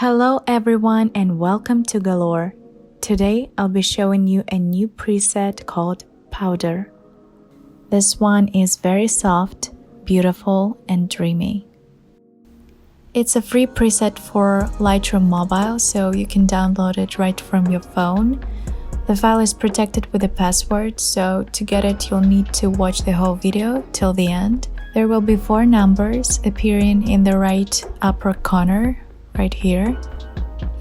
Hello everyone and welcome to Galore. Today I'll be showing you a new preset called Powder. This one is very soft, beautiful and dreamy. It's a free preset for Lightroom mobile, so you can download it right from your phone. The file is protected with a password, so to get it you'll need to watch the whole video till the end. There will be 4 numbers appearing in the right upper corner, right here.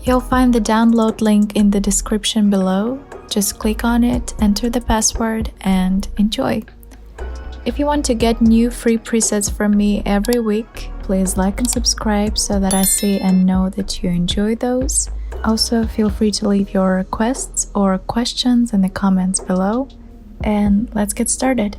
You'll find the download link in the description below. Just click on it, enter the password and enjoy. If you want to get new free presets from me every week, please like and subscribe so that I see and know that you enjoy those. Also, feel free to leave your requests or questions in the comments below. And let's get started.